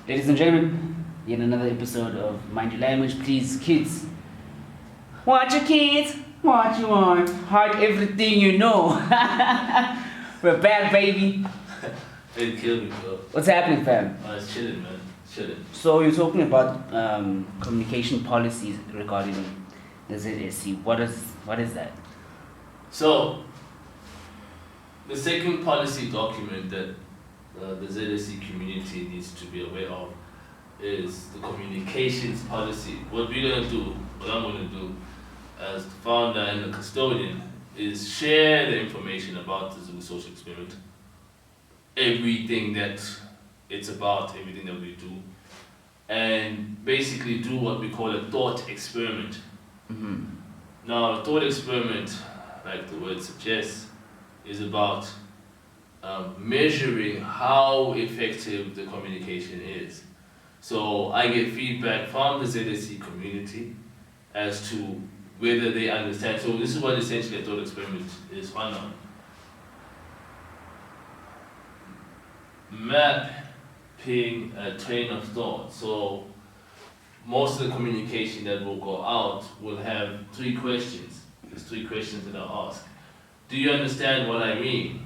Ladies and gentlemen, yet another episode of Mind Your Language. Please, kids, what your kids, what you want, hide everything you know. We're back, baby. It killed me, bro. What's happening, fam? I was chilling, man. Chilling. So you're talking about communication policies regarding the ZSC. What is that? So, the second policy document that the ZSC community needs to be aware of is the communications policy. What I'm gonna do as the founder and the custodian is share the information about the Zulu social experiment, everything that it's about, everything that we do, and basically do what we call a thought experiment. Mm-hmm. Now, a thought experiment, like the word suggests, is about measuring how effective the communication is. So I get feedback from the ZSC community as to whether they understand. So this is what essentially a thought experiment is on. Mapping a train of thought. So most of the communication that will go out will have three questions. There's three questions that I'll ask. Do you understand what I mean?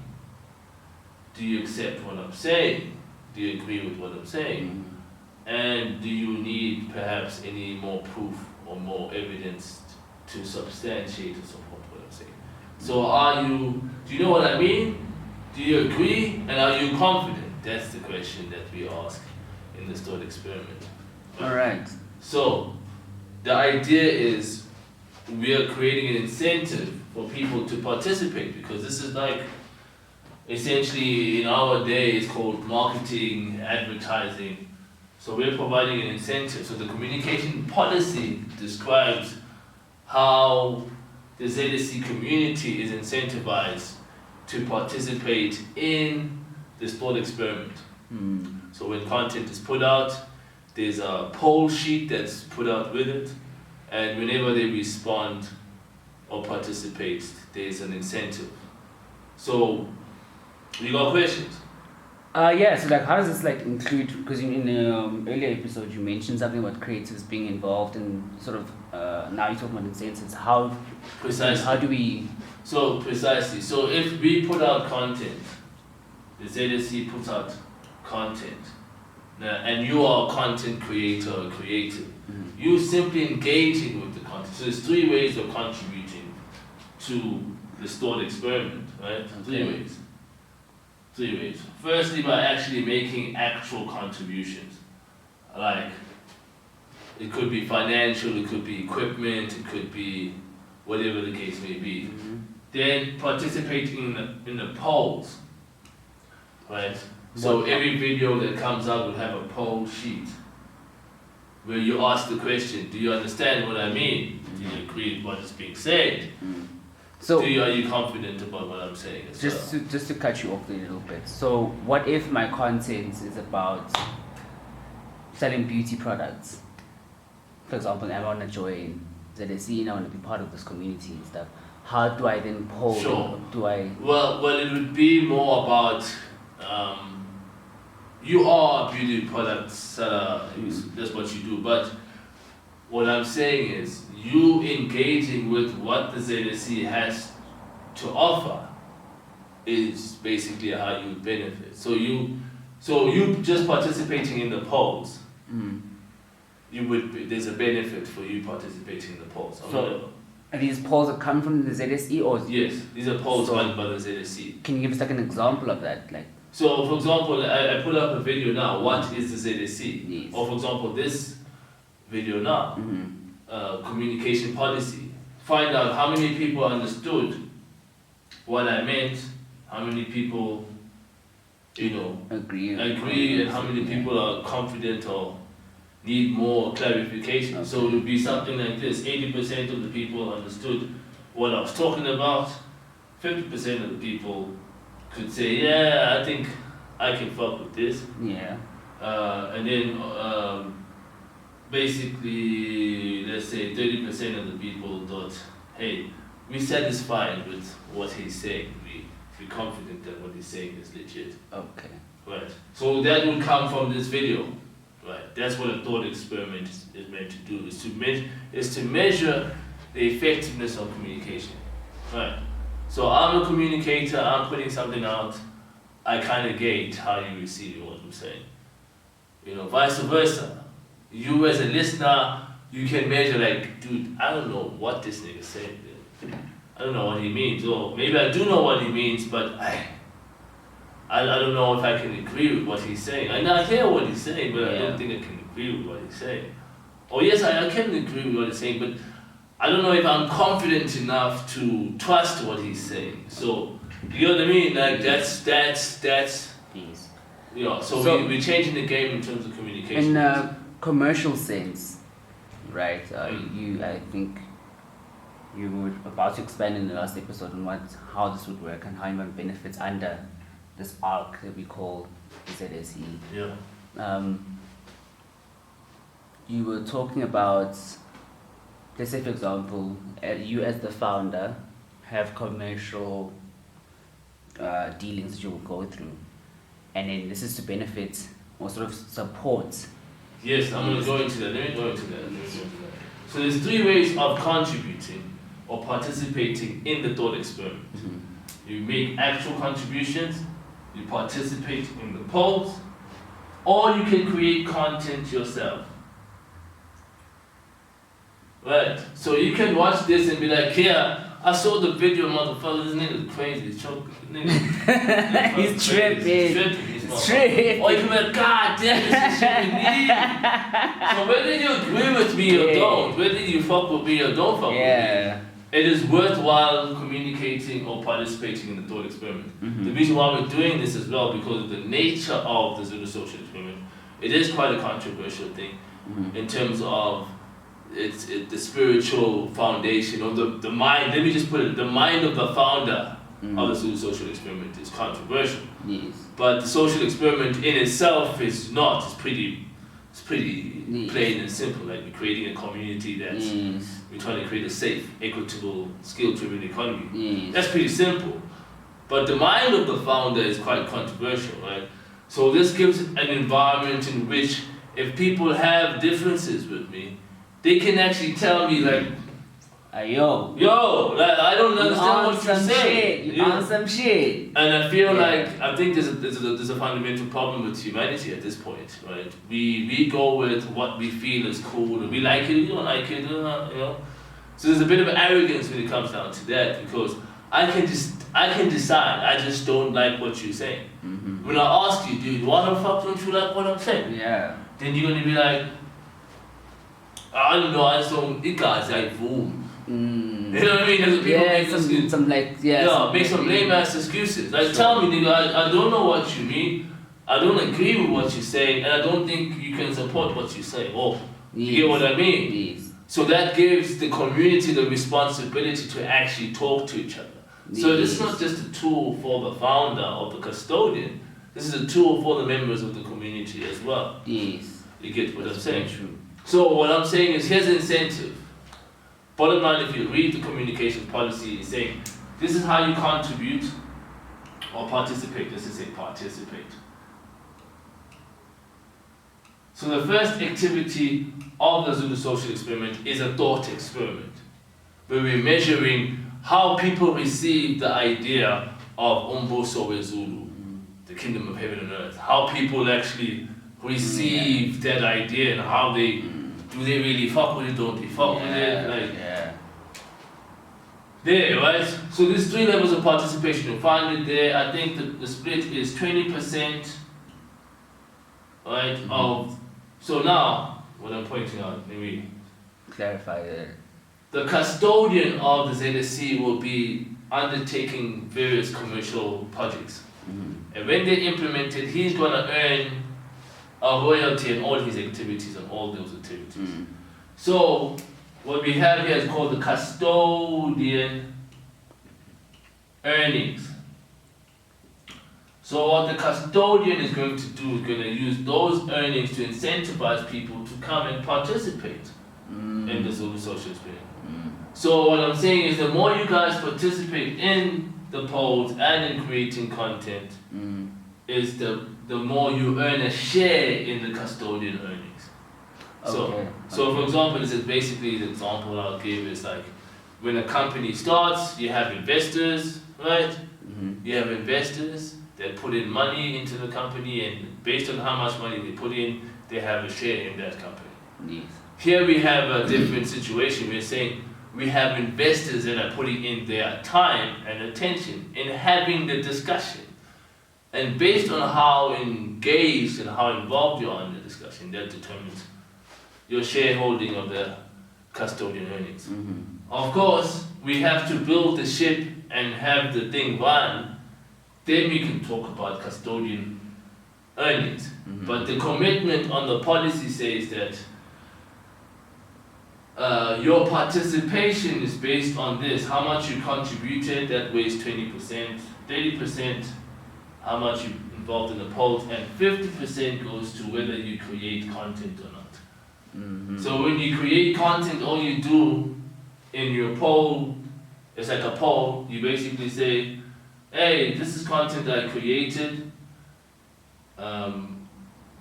Do you accept what I'm saying? Do you agree with what I'm saying? And do you need perhaps any more proof or more evidence to substantiate or support what I'm saying? So do you know what I mean? Do you agree? And are you confident? That's the question that we ask in this thought experiment. Alright. So the idea is we are creating an incentive for people to participate, because this is like essentially in our day it's called marketing, advertising. So we're providing an incentive. So the communication policy describes how the ZSC community is incentivized to participate in this thought experiment. So when content is put out, there's a poll sheet that's put out with it, and whenever they respond or participate, there's an incentive. So, you got questions? Yeah, so like how does this like include, because in the earlier episode you mentioned something about creatives being involved and sort of, now you're talking about incentives, how do we... So precisely, so if we put out content, the ZSC puts out content, and you are a content creator or creative, you simply engaging with the content. So there's three ways of contributing to this thought experiment, right? Okay. Three ways. Firstly, by actually making actual contributions. Like, it could be financial, it could be equipment, it could be whatever the case may be. Then participating in the polls, right? So every video that comes out will have a poll sheet where you ask the question, do you understand what I mean? Do you agree with what is being said? So are you confident about what I'm saying as well? Just to cut you off a little bit. So what if my content is about selling beauty products? For example, I want to join ZSC and I want to be part of this community and stuff. How do I then poll? Sure. Well, it would be more about you are a beauty product seller, that's what you do, but what I'm saying is you engaging with what the ZSC has to offer is basically how you benefit. So you just participating in the polls, there's a benefit for you participating in the polls. So are these polls that come from the ZSC or? Yes, these are polls run by the ZSC. Can you give us like an example of that? Like, so for example, I put up a video now, what is the ZSC? Yes. Or for example, this video now, communication policy. Find out how many people understood what I meant, how many people, agree, and how many people are confident or need more clarification. Okay. So it would be something like this: 80% of the people understood what I was talking about, 50% of the people could say, yeah, I think I can fuck with this. Yeah. And then basically, let's say 30% of the people thought, hey, we're satisfied with what he's saying. We're confident that what he's saying is legit. Okay. Right. So that would come from this video. Right. That's what a thought experiment is meant to do. Is to measure the effectiveness of communication. Right. So I'm a communicator. I'm putting something out. I kind of gauge how you receive what I'm saying. Vice versa. You as a listener, you can measure like, dude, I don't know what this nigga's saying. I don't know what he means. Or maybe I do know what he means, but I don't know if I can agree with what he's saying. I hear what he's saying, but I don't think I can agree with what he's saying. Or yes, I can agree with what he's saying, but I don't know if I'm confident enough to trust what he's saying. So, you know what I mean? Like that's Please. So we're changing the game in terms of communication. In a commercial sense, right? I think you were about to expand in the last episode on how this would work and how anyone benefits under this arc that we call ZSE. Yeah. You were talking about, let's say for example, you as the founder have commercial dealings that you will go through, and then this is to benefit or sort of support. Yes, I'm going to go into that. Let me go into that. So there's 3 ways of contributing or participating in the thought experiment. You make actual contributions, you participate in the polls, or you can create content yourself. Right, so you can watch this and be like, yeah, I saw the video, motherfucker, this nigga's crazy, he's choking, He's tripping. He's tripping. Or you can be like, God damn, this is shit we need. So whether you agree with me or don't, whether you fuck with me or don't fuck with me, it is worthwhile communicating or participating in the thought experiment. The reason why we're doing this as well, because of the nature of the Zulu social experiment, it is quite a controversial thing in terms of it's the spiritual foundation or the mind. Let me just put it: the mind of the founder of the social experiment is controversial. Yes. But the social experiment in itself is not. It's pretty plain and simple. Like we're creating a community that's we're trying to create a safe, equitable, skill-driven economy. That's pretty simple. But the mind of the founder is quite controversial, right? So this gives an environment in which if people have differences with me, they can actually tell me like, yo, like, I don't understand what you're saying. You on some shit. And I feel like I think there's a fundamental problem with humanity at this point, right? We go with what we feel is cool, and we like it, you don't like it, So there's a bit of arrogance when it comes down to that, because I can decide. I just don't like what you're saying. When I ask you, dude, why the fuck don't you like what I'm saying? Yeah. Then you're gonna be like, I don't know, I just don't. It guys like boom. You know what I mean? There's people make make some lame ass excuses. Like, tell me, nigga, I don't know what you mean. I don't agree with what you're saying, and I don't think you can support what you say. Oh, you get what I mean? Yes. So that gives the community the responsibility to actually talk to each other. So this is not just a tool for the founder or the custodian. This is a tool for the members of the community as well. Yes. You get what I'm saying? True. So what I'm saying is, here's an incentive. Bottom line, if you read the communication policy, it's saying this is how you contribute or participate. Let's just say participate. So the first activity of the Zulu social experiment is a thought experiment, where we're measuring how people receive the idea of Umbuso weZulu, the kingdom of heaven and earth. How people actually receive that idea and how they do they really fuck with it, don't they fuck with it? There, right? So there's 3 levels of participation. You'll find it there. I think the split is 20%, right? So now, what I'm pointing out, let me clarify that. The custodian of the ZSC will be undertaking various commercial projects. And when they implement it, he's going to earn a royalty on all his activities, on all those activities. So what we have here is called the custodian earnings. So what the custodian is going to do is going to use those earnings to incentivize people to come and participate in the Zulu social experiment. So what I'm saying is, the more you guys participate in the polls and in creating content, is the the more you earn a share in the custodian earnings. So for example, this is basically the example I'll give is like when a company starts, you have investors, right? You have investors that put in money into the company, and based on how much money they put in, they have a share in that company. Yes. Here we have a different situation. We're saying we have investors that are putting in their time and attention in having the discussion. And based on how engaged and how involved you are in the discussion, that determines your shareholding of the custodian earnings. Of course, we have to build the ship and have the thing run, then we can talk about custodian earnings. But the commitment on the policy says that your participation is based on this, how much you contributed, that weighs 20%, 30% how much you involved in the polls, and 50% goes to whether you create content or not. So when you create content, all you do in your poll, it's like a poll, you basically say, hey, this is content I created,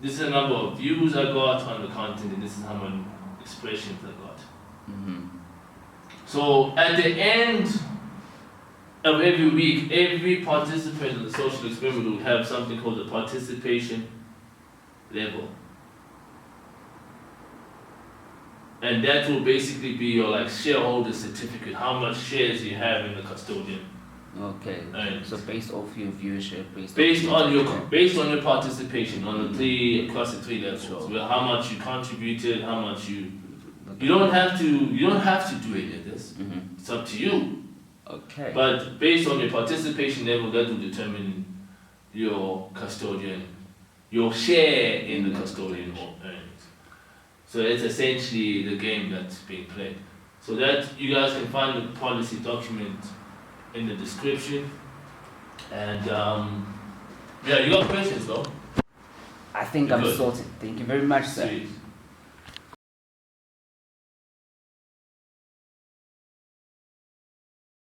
this is the number of views I got on the content, and this is how many expressions I got. So at the end of every week, every participant in the social experiment will have something called the participation level. And that will basically be your like shareholder certificate, how much shares you have in the custodian. Okay. So based off your viewership, based on your participation on the three across the three levels, well, how much you contributed, how much you don't have to do any of this. It's up to you. Okay. But based on your participation level, that will determine your custodian, your share in the custodian earnings. So it's essentially the game that's being played. So that you guys can find the policy document in the description. And yeah, you got questions though? I think I'm sorted. Thank you very much, sir. Sweet.